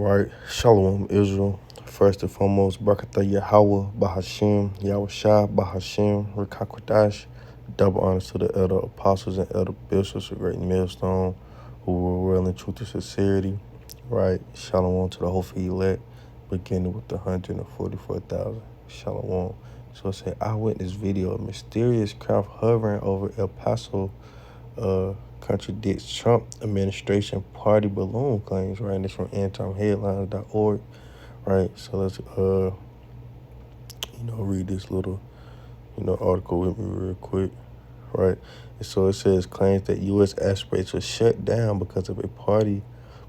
Right, Shalom, Israel. First and foremost, Barakatah Yahweh, Bahashim, Yahweh Shah, Bahashim, Rikakwadash. Double honors to the elder apostles and elder bishops, a great millstone, who were well in truth and sincerity. Right, Shalom to the hopeful elect, beginning with the 144,000. Shalom. So it said, I witnessed video of mysterious craft hovering over El Paso, contradicts Trump administration party balloon claims, right? And it's from antiheadlines.org, right? So let's read this little article with me real quick, right? And so it says claims that U.S. airspace was shut down because of a party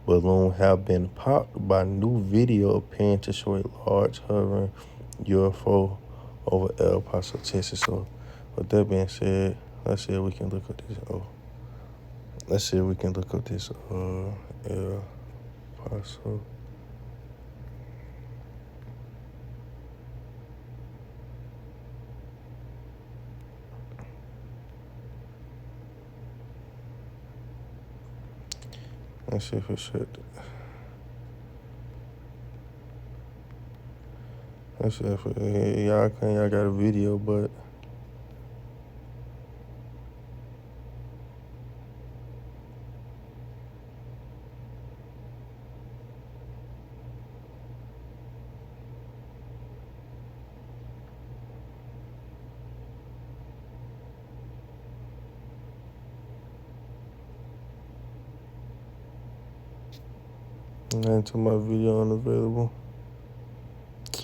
balloon have been popped by new video appearing to show a large hovering UFO over El Paso, Texas. So with that being said, let's see if we can look at this. Let's see if we can look up this El Paso. Let's see if it should. Let's see if y'all got a video, but until my video unavailable.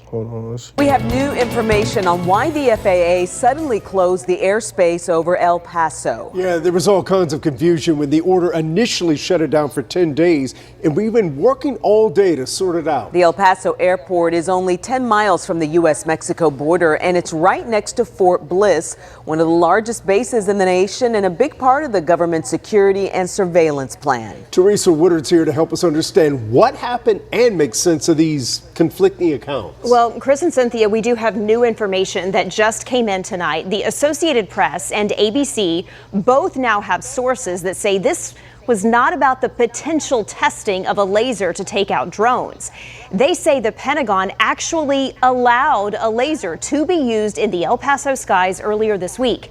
Hold on, let's see. We have new information on why the FAA suddenly closed the airspace over El Paso. Yeah, there was all kinds of confusion when the order initially shut it down for 10 days, and we've been working all day to sort it out. The El Paso airport is only 10 miles from the U.S.-Mexico border, and it's right next to Fort Bliss, one of the largest bases in the nation and a big part of the government's security and surveillance plan. Teresa Woodard's here to help us understand what happened and make sense of these conflicting accounts. Well, Chris and Cynthia, we do have new information that just came in tonight. The Associated Press and ABC both now have sources that say this was not about the potential testing of a laser to take out drones. They say the Pentagon actually allowed a laser to be used in the El Paso skies earlier this week,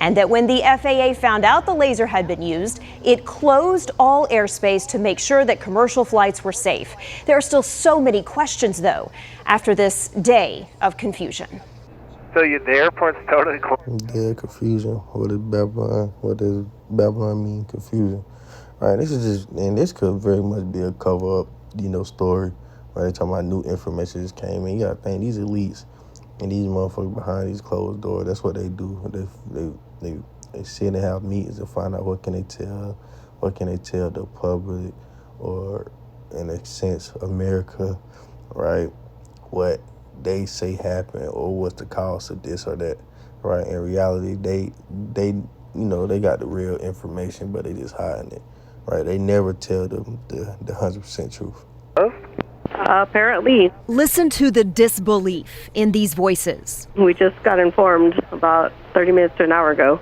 and that when the FAA found out the laser had been used, it closed all airspace to make sure that commercial flights were safe. There are still so many questions, though, after this day of confusion. So the airport's totally closed? Dead confusion. What does Babylon mean, confusion? All right, this could very much be a cover-up, story. Right, they're talking about new information just came in. You gotta think, these elites and these motherfuckers behind these closed doors, that's what they do. They sit and have meetings to find out what can they tell the public, or in a sense America, right? What they say happened, or what's the cause of this or that, right? In reality, they got the real information, but they just hiding it, right? They never tell them the 100% truth. Apparently. Listen to the disbelief in these voices. We just got informed about 30 minutes to an hour ago.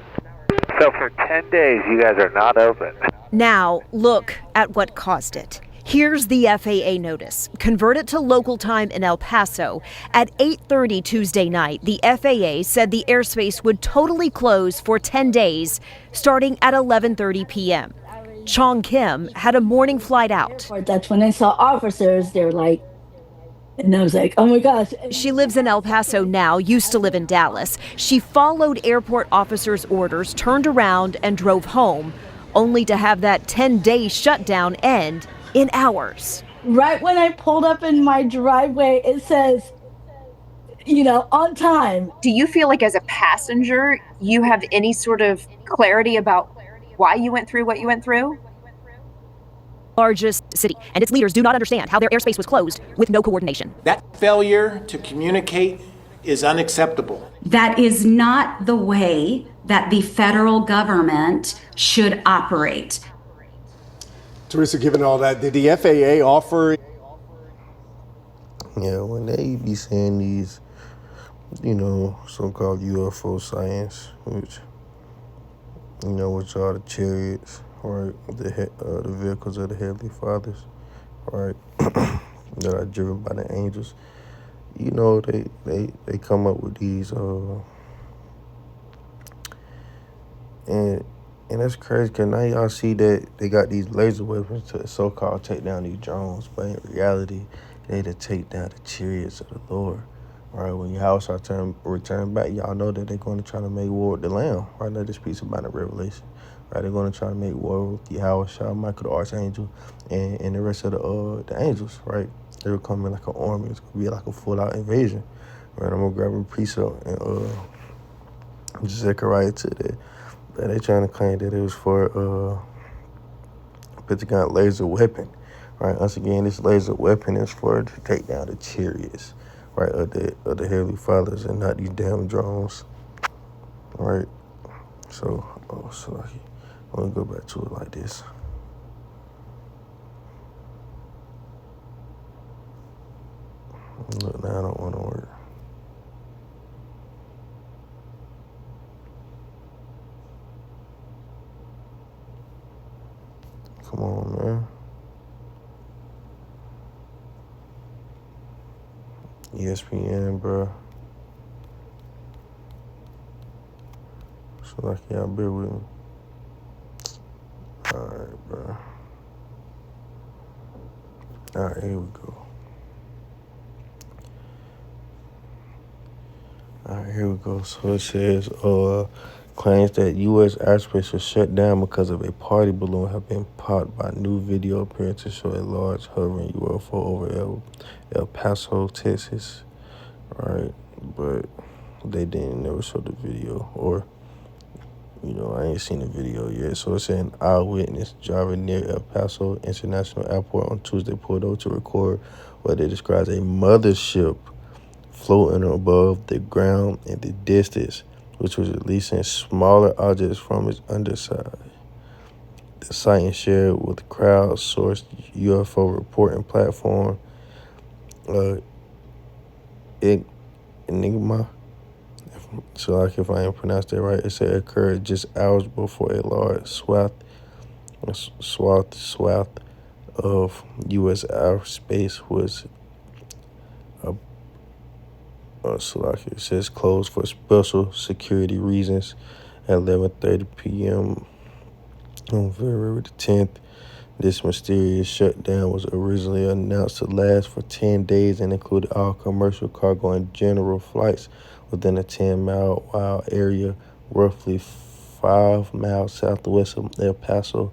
So for 10 days, you guys are not open. Now, look at what caused it. Here's the FAA notice. Converted to local time in El Paso. At 8:30 Tuesday night, the FAA said the airspace would totally close for 10 days, starting at 11:30 p.m. Chong Kim had a morning flight out. That's when I saw officers. They're like, and I was like, oh my gosh. She lives in El Paso now, used to live in Dallas. She followed airport officers' orders, turned around and drove home, only to have that 10-day shutdown end in hours. Right when I pulled up in my driveway, it says, on time. Do you feel like as a passenger, you have any sort of clarity about why you went through what you went through? Largest city, and its leaders do not understand how their airspace was closed with no coordination. That failure to communicate is unacceptable. That is not the way that the federal government should operate. Teresa, given all that, did the FAA offer? Yeah, when they be saying these, so-called UFO science, which are the chariots, right? The vehicles of the Heavenly Fathers, right? that are driven by the angels. You know, they come up with these and that's crazy because now y'all see that they got these laser weapons to so-called take down these drones, but in reality, they to take down the chariots of the Lord. Right, when Yahweh return back, y'all know that they're going to try to make war with the Lamb. Right, now this speaks about the Revelation. Right, they're going to try to make war with Yahweh, Michael the Archangel, and the rest of the angels. Right, they're coming like an army. It's gonna be like a full-out invasion. Right, I'm gonna grab a precept and Zechariah to that. But they trying to claim that it was for Pentagon laser weapon. Right, once again, this laser weapon is for to take down the chariots, right, of the Heavenly Fathers and not these damn drones. Right. So I'm gonna go back to it like this. Look, now I don't want to work. Come on, man. ESPN, bro. So like y'all bear with me. Alright, bro. Alright, here we go. Alright, here we go. So it says, claims that U.S. airspace was shut down because of a party balloon have been popped by new video appearing to show a large hovering UFO over El Paso, Texas. Right, but they didn't never show the video, or I ain't seen the video yet. So it's an eyewitness driving near El Paso International Airport on Tuesday pulled over to record what they described as a mothership floating above the ground in the distance, which was releasing smaller objects from its underside. The sighting shared with crowd-sourced UFO reporting platform Enigma. So like if I ain't pronounced that right, it said it occurred just hours before a large swath of U.S. airspace was so like it says closed for special security reasons at 11:30 p.m. on February the 10th. This mysterious shutdown was originally announced to last for 10 days and included all commercial cargo and general flights within a 10-mile area, roughly 5 miles southwest of El Paso,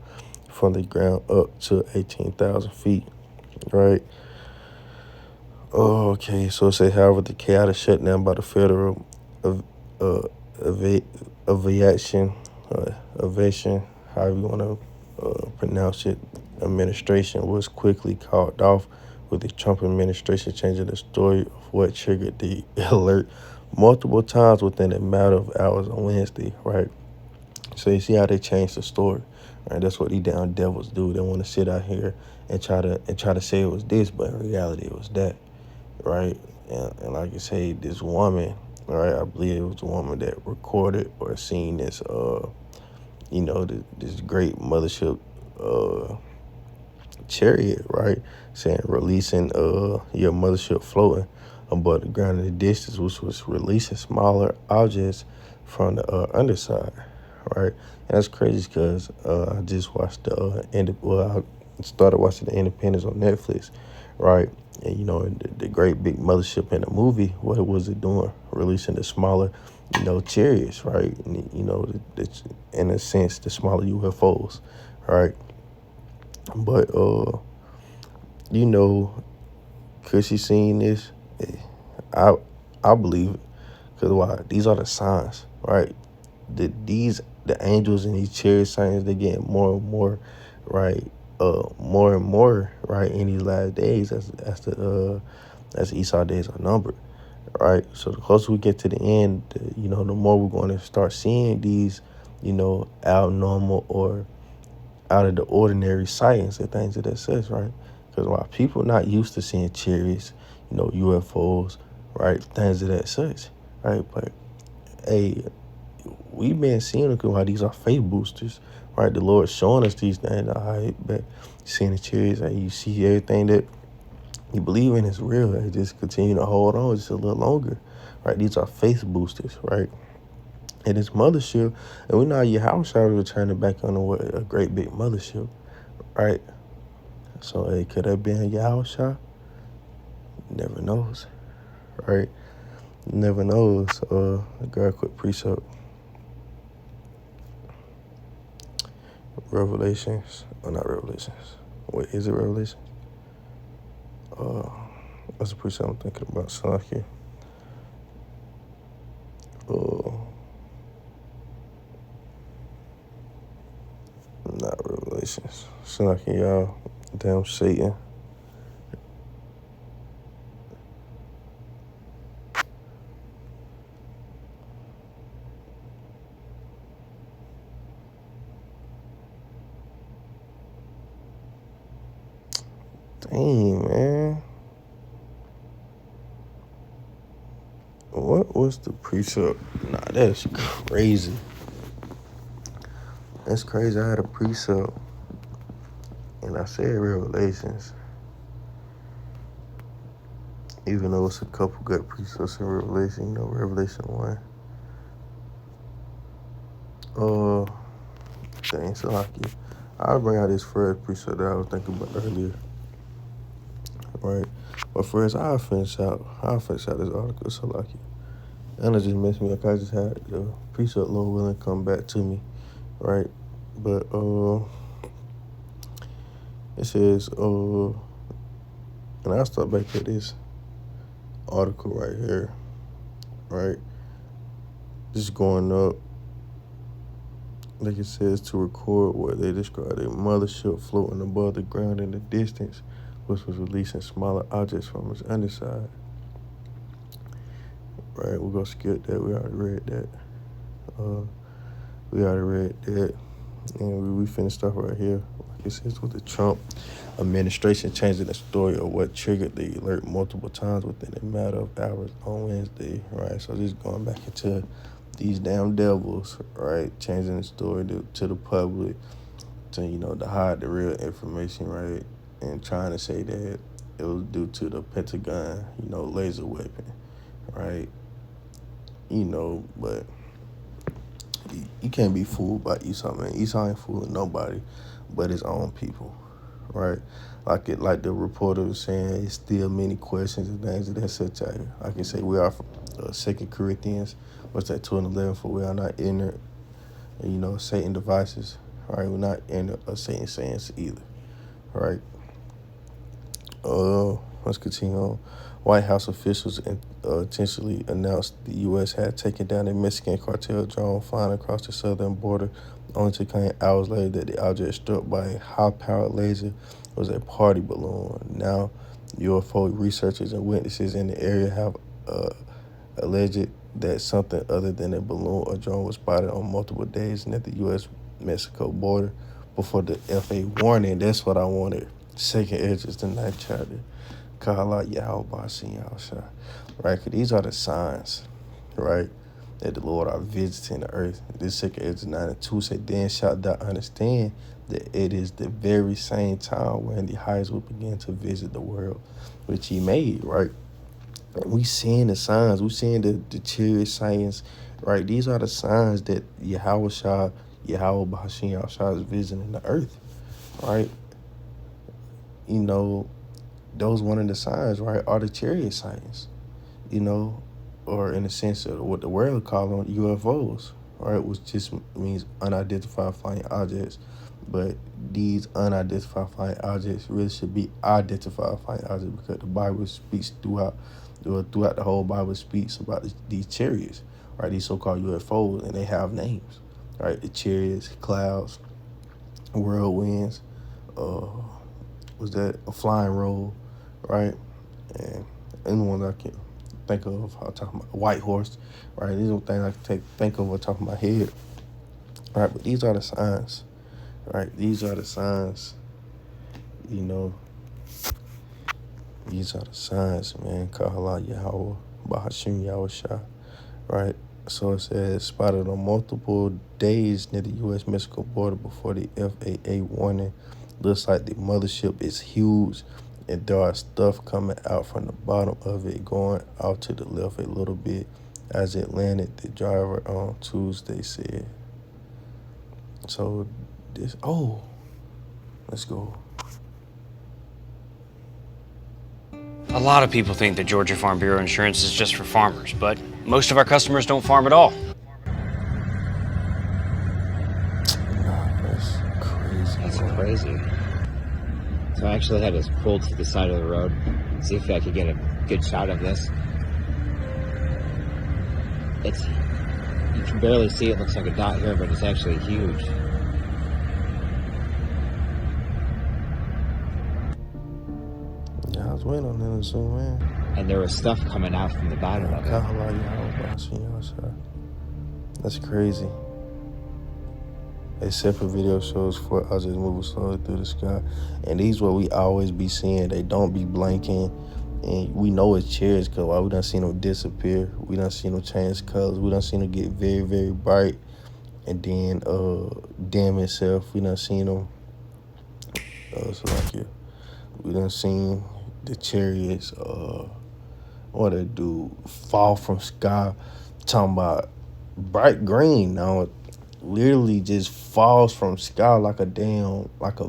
from the ground up to 18,000 feet. Right? Okay, so it says, however, the chaotic shutdown by the Federal Aviation, however you want to pronounce it, administration was quickly called off, with the Trump administration changing the story of what triggered the alert multiple times within a matter of hours on Wednesday, right? So you see how they changed the story, right? That's what these damn devils do. They want to sit out here and try to say it was this, but in reality it was that, right? And like you say, this woman, right? I believe it was a woman that recorded or seen this, this great mothership, chariot, right? Saying releasing your mothership floating above the ground in the distance, which was releasing smaller objects from the underside, right? And that's crazy because I just watched I started watching The Independence on Netflix, right? And the great big mothership in the movie, what was it doing? Releasing the smaller, chariots, right? And, in a sense, the smaller UFOs, right? But could she seen this? I believe it. Because why? These are the signs, right? The angels and these chariot signs, they get more and more, right? More and more, right, in these last days as the Esau days are numbered, right? So the closer we get to the end, the more we're going to start seeing these, abnormal or out of the ordinary sightings and things of that such, right? Because while people not used to seeing chariots, UFOs, right, things of that such, right? But hey, we've been seeing why these are faith boosters, right? The Lord showing us these things. I bet seeing the chariots, you see everything that You believe in it's real. They just continue to hold on just a little longer, right? These are faith boosters, right? And it's mothership, and we know your house shall return it back on a great big mothership, right? So, hey, could that be in your house shop? Never knows, right? Never knows. I got a quick precept. Revelations. Oh, not Revelations. Wait, is it Revelations? What's the precept I'm thinking about? Salaki. Not Revelations. Salaki, y'all. Damn Satan. Dang, man. What was the precept? Nah, that's crazy. That's crazy. I had a precept, and I said Revelations. Even though it's a couple good precepts in Revelation, you know, Revelation 1. Dang, so lucky. I'll bring out this first precept that I was thinking about earlier. Right? But first, I'll finish out this article, so lucky. And it just messed me up. I just had the precept, Lord willing, come back to me. Right? But, it says, and I'll start back at this article right here. Right? Just going up. Like it says, to record what they described a mothership floating above the ground in the distance, which was releasing smaller objects from its underside. Right, we're going to skip that. We already read that. And we finished off right here. Like it says, with the Trump administration changing the story of what triggered the alert multiple times within a matter of hours on Wednesday. Right, so just going back into these damn devils, right, changing the story to the public, to, you know, to hide the real information, right, and trying to say that it was due to the Pentagon, you know, laser weapon, right, you know, but you can't be fooled by Esau, man. Esau ain't fooling nobody but his own people, right? Like the reporter was saying, it's still many questions and things of that such. I can say we are from 2 Corinthians, what's that, 2:11, for we are not ignorant, you know, Satan devices, right? We're not in Satan sayings either, right? Let's continue on. White House officials intentionally announced the U.S. had taken down a Mexican cartel drone flying across the southern border, only to claim hours later that the object struck by a high-powered laser was a party balloon. Now, UFO researchers and witnesses in the area have alleged that something other than a balloon or drone was spotted on multiple days near the U.S.-Mexico border before the FAA warning. That's what I wanted. Second edges, the 9th chapter. Kala Yahweh Yahusha. Right? Because these are the signs, right, that the Lord are visiting the earth. This second edge 9 and 2 said, then shalt thou understand that it is the very same time when the highest will begin to visit the world which he made, right? We seeing the signs. We seeing the chariot signs, right? These are the signs that Yahweh B'Hashim Yahusha is visiting the earth, right? You know, those one of the signs, right, are the chariot signs, you know, or in the sense of what the world call them UFOs, right, which just means unidentified flying objects. But these unidentified flying objects really should be identified flying objects, because the Bible speaks throughout the whole Bible speaks about these chariots, right, these so-called UFOs, and they have names, right, the chariots, clouds, whirlwinds, was that a flying roll, right? And one I can think of, I'm talking about a white horse, right? These are things I can think of on top of my head, right? But these are the signs, right? These are the signs, you know. These are the signs, man. Kahala Yahweh, Bahashim Yahusha, right? So it says, spotted on multiple days near the U.S.-Mexico border before the FAA warning. Looks like the mothership is huge and there are stuff coming out from the bottom of it going out to the left a little bit as it landed, the driver on Tuesday said. So this, let's go. A lot of people think that Georgia Farm Bureau insurance is just for farmers, but most of our customers don't farm at all. That's crazy. That's crazy. So I actually had to pull to the side of the road, see if I could get a good shot of this. You can barely see it, looks like a dot here, but it's actually huge. Yeah, I was waiting on them to zoom in. And there was stuff coming out from the bottom of it. That's crazy. A separate video shows four objects moving slowly through the sky. And these what we always be seeing. They don't be blinking. And we know it's chariots because why we done seen them disappear. We done seen them change colors. We done seen them get very, very bright. And then dim itself. We done seen them. We done seen the chariots, what they do, fall from sky. Talking about bright green now. Literally just falls from sky like a damn, like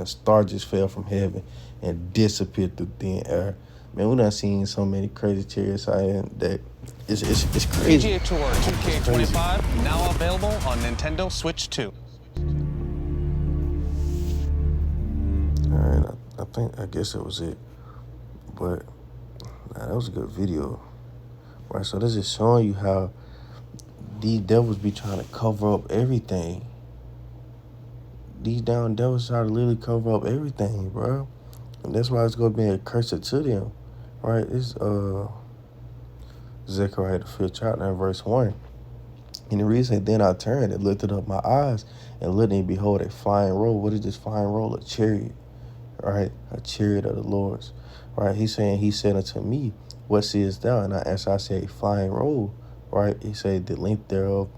a star just fell from heaven and disappeared through thin air. Man, we done seen so many crazy chariots out here that it's crazy. PGA Tour 2K25 now available on Nintendo Switch 2. All right, I guess that was it. But that was a good video. Right, so this is showing you how these devils be trying to cover up everything. These down devils try to literally cover up everything, bro. And that's why it's going to be a curse to them. Right? It's Zechariah the 5th chapter, verse 1. And the reason then I turned and lifted up my eyes and looked and behold a flying roll. What is this flying roll? A chariot. Right? A chariot of the Lord's. Right? He said unto me, what seest thou? And I answered, I said, a flying roll. Right? He said the length thereof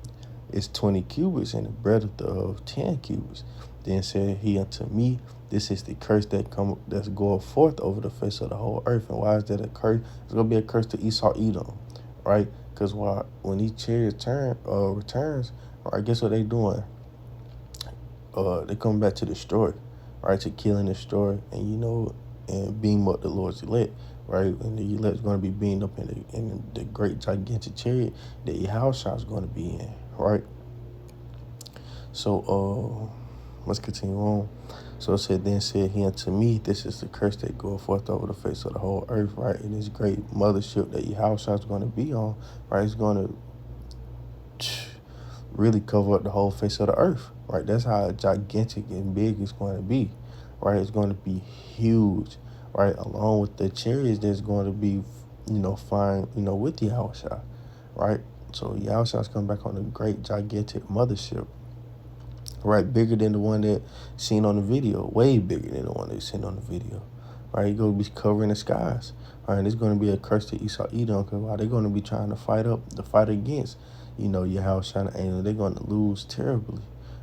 is 20 cubits and the breadth thereof 10 cubits. Then said he unto me, this is the curse that's going forth over the face of the whole earth. And why is that a curse? It's going to be a curse to Esau, Edom. Right? Because when these chariots returns, right, guess what they doing? They come back to destroy, right? To kill and destroy, and beam up the Lord's elect, right? And the elect is going to be beamed up in the great gigantic chariot that Yahushua is going to be in, right? So let's continue on. So then said he unto me, this is the curse that goeth forth over the face of the whole earth, right? And this great mothership that Yahushua is going to be on, right? It's going to really cover up the whole face of the earth, right? That's how gigantic and big it's going to be, right? It's going to be huge, right? Along with the chariots that's going to be, flying, with Yahushua, right? So Yahushua's coming back on a great gigantic mothership, right? Bigger than the one that seen on the video, way bigger than the one they seen on the video, right? He's going to be covering the skies, right? And it's going to be a curse to Esau, Edom, because while they're going to be trying to fight against, Yahushua and the angel, they're going to lose terribly,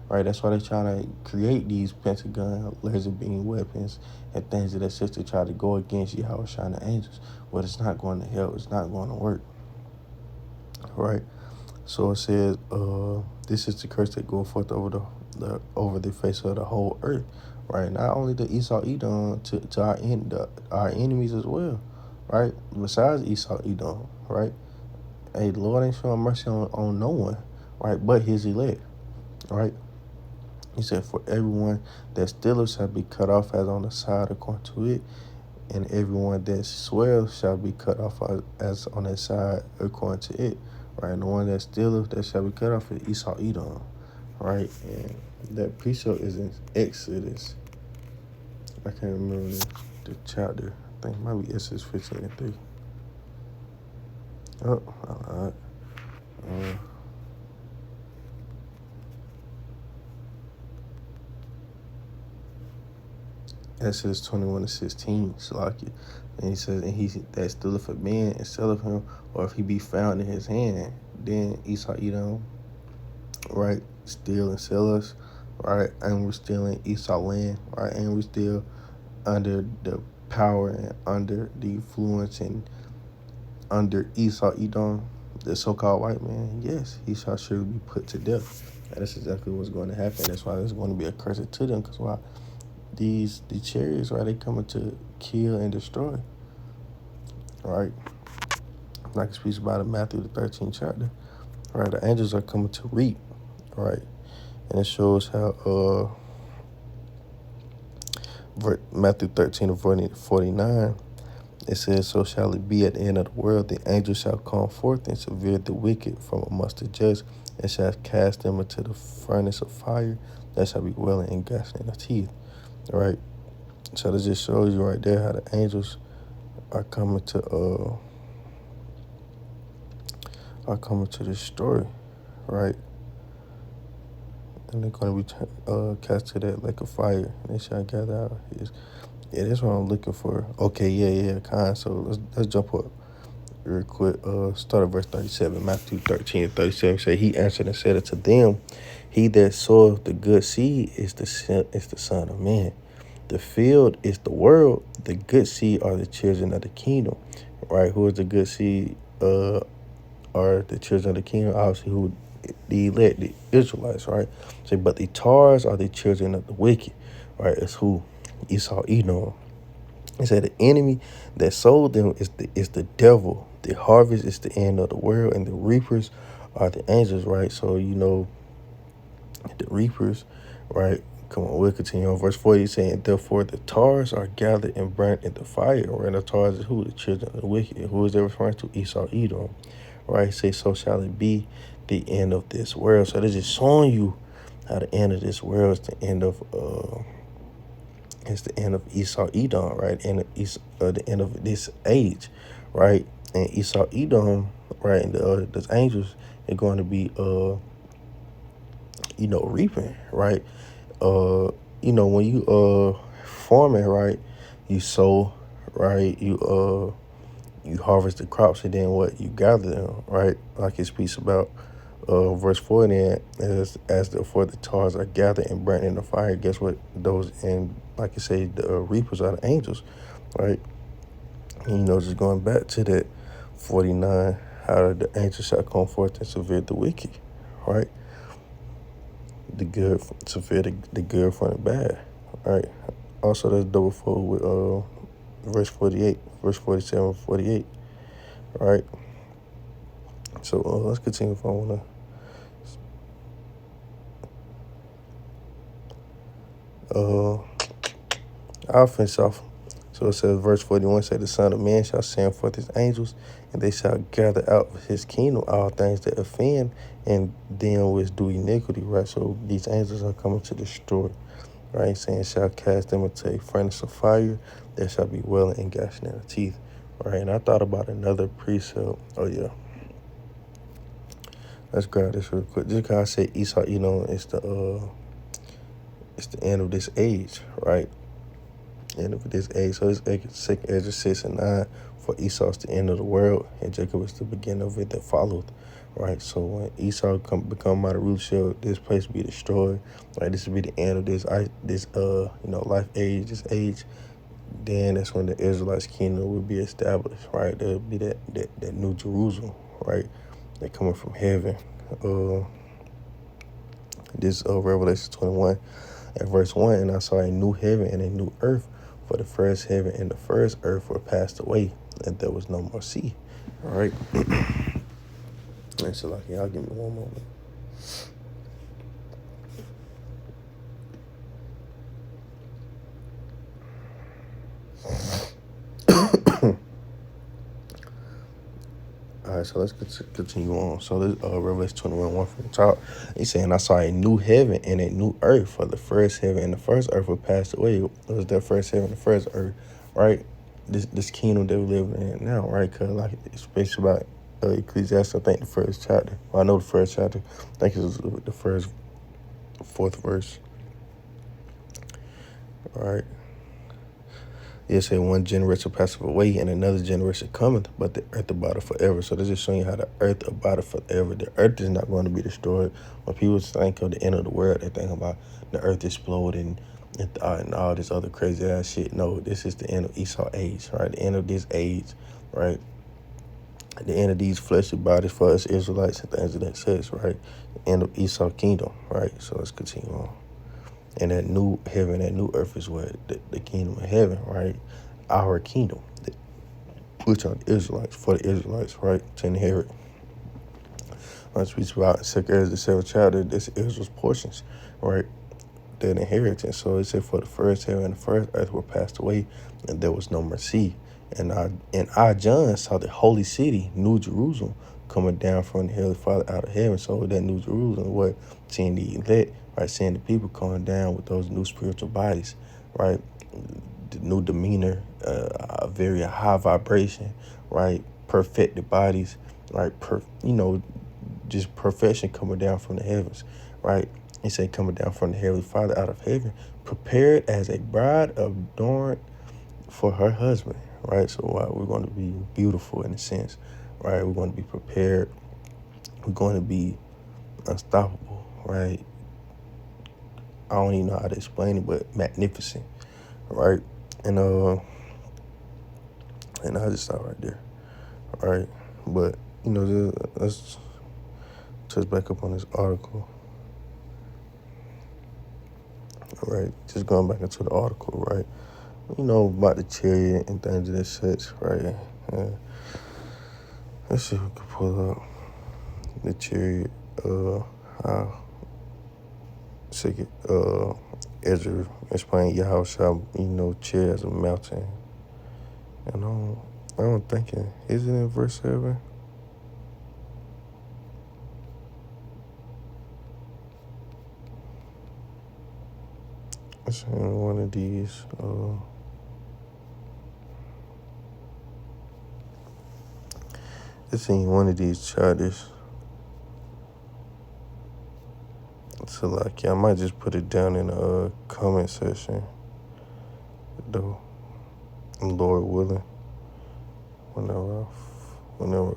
right? That's why they're trying to create these pentagon, laser beam weapons and things of that such to try to go against Yahushua and the angels. But it's not going to help. It's not going to work, right? So it says, this is the curse that goes forth over the face of the whole earth, right? Not only to Esau, Edom, to our enemies as well, right? Besides Esau, Edom, right? Hey, the Lord ain't showing mercy on no one, right? But his elect, right? He said, for everyone that stealeth shall be cut off as on the side according to it, and everyone that swears shall be cut off as on that side according to it, right? And the one that stealeth that shall be cut off is Esau, Edom, right? And that precept is in Exodus. I can't remember the chapter. I think it might be Exodus 15:3. Oh, all right. Exodus 21:16, Salaki. And he says, and he that stealeth a man and selleth him, or if he be found in his hand, then Esau, Edom, right, steal and sell us, right, and we're stealing Esau land, right, and we're still under the power and under the influence and under Esau Edom, the so-called white man, yes, he shall surely be put to death. And that's exactly what's going to happen. That's why there's going to be a curse to them, because why? The chariots, right, they coming to kill and destroy, right? Like it speaks about in Matthew the 13th chapter, right? The angels are coming to reap, right? And it shows how Matthew 13:49, it says, so shall it be at the end of the world, the angels shall come forth and sever the wicked from amongst the just, and shall cast them into the furnace of fire, that shall be wailing and gnashing of teeth. Right? So this just shows you right there how the angels are coming to destroy, right? And they're going to be cast to that lake of fire, and they shall gather out his. Yeah, that's what I'm looking for. Okay, yeah, kind. So let's jump up real quick. Start at verse 37. Matthew 13:37 say, he answered and said unto them, he that soweth the good seed is the Son of Man. The field is the world. The good seed are the children of the kingdom. Right? Who is the good seed? Are the children of the kingdom? Obviously, who the elect, the Israelites, right? So, but the tares are the children of the wicked. Right? It's who? Esau, Edom. It said the enemy that sold them is the devil. The harvest is the end of the world, and the reapers are the angels, right? So, the reapers, right? Come on, we'll continue on. Verse 40 saying, therefore the tares are gathered and burnt in the fire. Right? The tares is who? The children of the wicked. Who is they referring to? Esau, Edom. Right? Say, so shall it be the end of this world. So this is showing you how the end of this world is the end of Esau, Edom, right? And the end of this age, right? And Esau, Edom, right? And those angels are going to be reaping, right? When you farming, right, you sow, right, you harvest the crops, and then what? You gather them, right? Like it speaks about verse 4 then, as therefore the tares are gathered and burnt in the fire. Guess what? Those, and like you say, the reapers are the angels, right? And just going back to that 49, how the angels shall come forth and sever the wicked, right? The good, severe the good from the bad, right? Also, that's double fold with verse 48, verse 47, 48, right? So let's continue if I want to. I'll finish off. So it says, verse 41 say, the Son of Man shall send forth his angels, and they shall gather out of his kingdom all things that offend, and them which do iniquity, right? So these angels are coming to destroy, right? Saying, shall cast them into a furnace of fire, there shall be wailing and gnashing of teeth, right? And I thought about another precept. Oh, yeah. Let's grab this real quick. Just because I say Esau, it's the end of this age, right? End of this age. So this second Ezra 6 and 9, for Esau is the end of the world, and Jacob is the beginning of it that followed, right? So when Esau become mighty rulership, this place will be destroyed, right? This will be the end of this life age, this age. Then that's when the Israelites' kingdom will be established, right? There'll be that new Jerusalem, right? That coming from heaven. This Revelation 21 at verse 1, and I saw a new heaven and a new earth, for the first heaven and the first earth were passed away, and there was no more sea. All right. And so, y'all give me one moment. All right, so let's continue on. So this Revelation 21, 1 from the top. He's saying, I saw a new heaven and a new earth, for the first heaven and the first earth were passed away. It was that first heaven and the first earth, right? This kingdom that we live in now, right? Because it's based about Ecclesiastes, I think the first chapter. Well, I know the first chapter. I think it was the fourth verse. All right. It said one generation passeth away and another generation cometh, but the earth abideth forever. So this is showing you how the earth abideth forever. The earth is not going to be destroyed. When people think of the end of the world, they think about the earth exploding, and all this other crazy ass shit. No, this is the end of Esau age, right? The end of this age, right? The end of these fleshly bodies for us Israelites and things of that such, right? The end of Esau kingdom, right? So let's continue on. And that new heaven, that new earth is what? The kingdom of heaven, right? Our kingdom, which are the Israelites, for the Israelites, right? To inherit. Right, speaks about 2 Ezra, the 7th chapter, this is Israel's portions, right? Their inheritance. So it said, for the first heaven and the first earth were passed away, and there was no more sea. And I John saw the holy city, New Jerusalem, coming down from the Heavenly Father out of heaven. So that New Jerusalem, what? Seeing the elect, right? Seeing the people coming down with those new spiritual bodies, right? The new demeanor, a very high vibration, right? Perfected bodies, right? Just perfection coming down from the heavens, right? He said coming down from the Heavenly Father out of heaven, prepared as a bride adorned for her husband, right? So we're going to be beautiful in a sense, right? We're going to be prepared. We're going to be unstoppable, right? I don't even know how to explain it, but magnificent, right? And I'll just stop right there, right? But, let's touch back up on this article. Right, just going back into the article, right? About the chariot and things of that such, right? Let's see if we can pull up the chariot. How second, Ezra explained Yahushua, chariot as a mountain. And I don't think is it in verse 7? It's in one of these. It's in one of these chapters. So I might just put it down in the comment section, though. Lord willing, whenever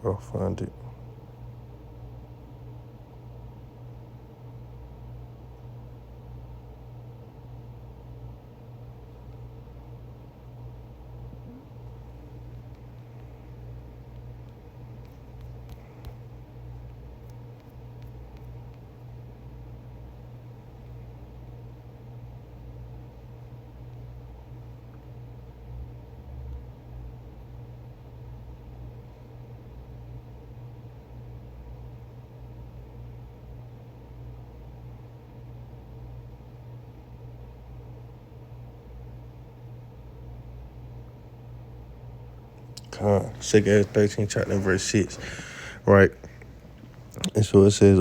I'll find it. Second Ezra 13, chapter verse 6, right? And so it says,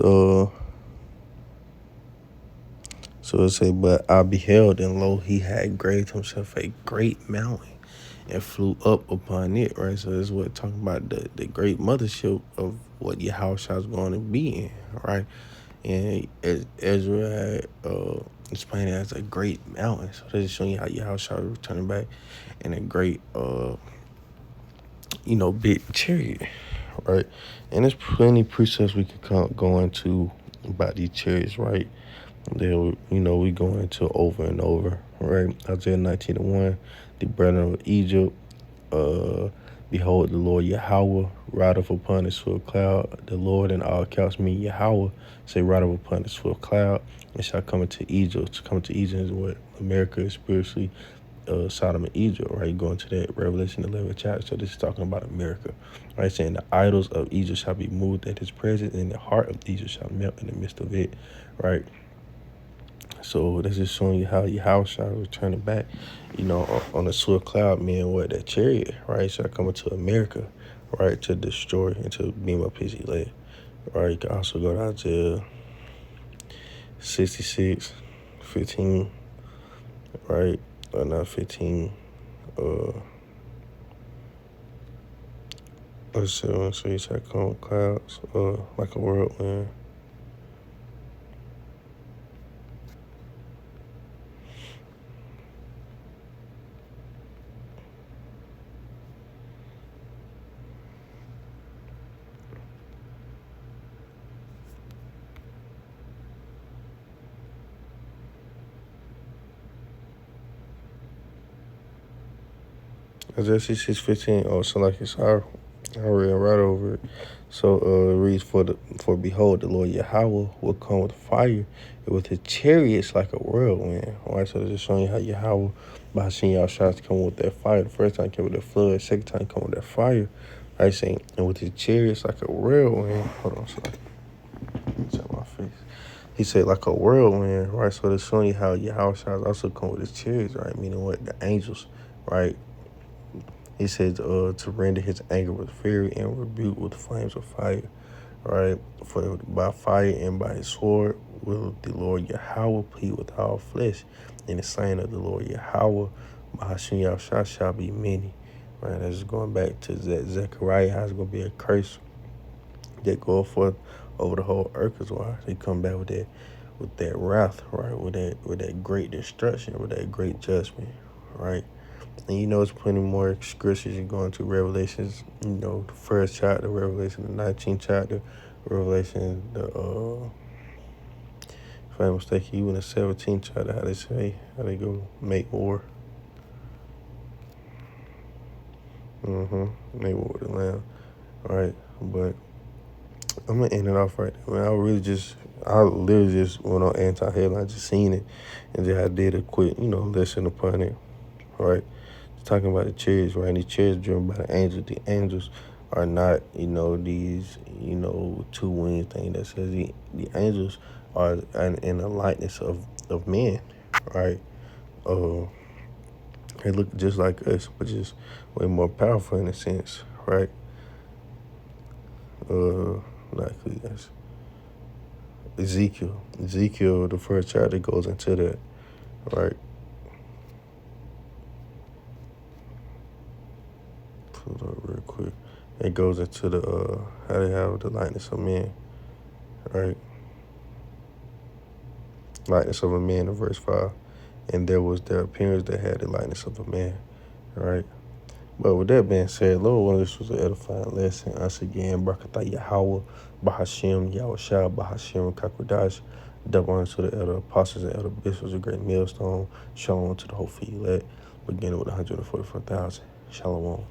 but I beheld, and lo, he had graved himself a great mountain and flew up upon it, right? So this is what talking about the great mothership of what your house is going to be in, right? And Ezra had explained it as a great mountain. So this is showing you how your house is returning back in a great big chariot, right? And there's plenty precepts we could go into about these chariots, right? That we go into over and over, right? Isaiah 19:1, the brethren of Egypt, behold, the Lord Yahweh rideth upon a swift cloud. The Lord in all accounts mean Yahweh say rideth upon a swift cloud, and shall come into Egypt. To come to Egypt is what America is spiritually. Sodom and Egypt, right? Going to that Revelation 11 chapter. So this is talking about America, right? Saying the idols of Egypt shall be moved at his presence, and the heart of Egypt shall melt in the midst of it, right? So this is showing you how your house shall return it back, on a swift cloud, meaning what? That chariot, right? Shall come into America, right? To destroy and to beam up his elect, right? You can also go to Isaiah 66:15, right? Or not 15. So you shall come with clouds, like a whirlwind. I just see 6:15. Oh, so like it's I read right over it. So it reads for behold, the Lord Yahweh will come with fire and with his chariots like a whirlwind. All right, so they're just showing you how Yahweh by seeing y'all shots come with that fire. The first time came with that flood, second time come with that fire. Right, saying and with his chariots like a whirlwind. Hold on, sorry. Check my face. He said like a whirlwind, right? So they're showing you how Yahweh shots also come with his chariots, right? Meaning what? The angels, right? He said to render his anger with fury and rebuke with flames of fire, right? For by fire and by his sword will the Lord Yahweh plead with all flesh, and the slain of the Lord Yahweh by Hashem Yahushua shall be many, right? That's going back to Zechariah, how it's going to be a curse that go forth over the whole earth as well. They come back with that wrath, right? With that great destruction, with that great judgment, right? And you know, it's plenty more scriptures. You go into Revelations, you know, the first chapter, Revelation, the 19th chapter, Revelation, if I'm mistaken, even the 17th chapter, how they go make war. Make war with the Lamb, right? But I'm gonna end it off right there. Man, I literally just went on anti-headline, just seen it, and then I did a quick, lesson upon it, right? Talking about the chariots, right? The chariots driven by the angels. The angels are not, these, two-winged thing that says the angels are in the likeness of men, right? They look just like us, but just way more powerful in a sense, right? Likely, yes. Ezekiel, the first chapter goes into that, right? Pull it up real quick. It goes into the how they have the likeness of men, right? Likeness of a man in verse 5. And there was their appearance that had the likeness of a man, right? But with that being said, Lord, this was an edifying lesson. Once again, Barakatah Yahweh, Bahashim, Yahushua, Bahashim, Kakwadash. Double honor to the elder apostles and elder bishops, a great millstone. Shalom to the whole elect, beginning with 144,000. Shalom.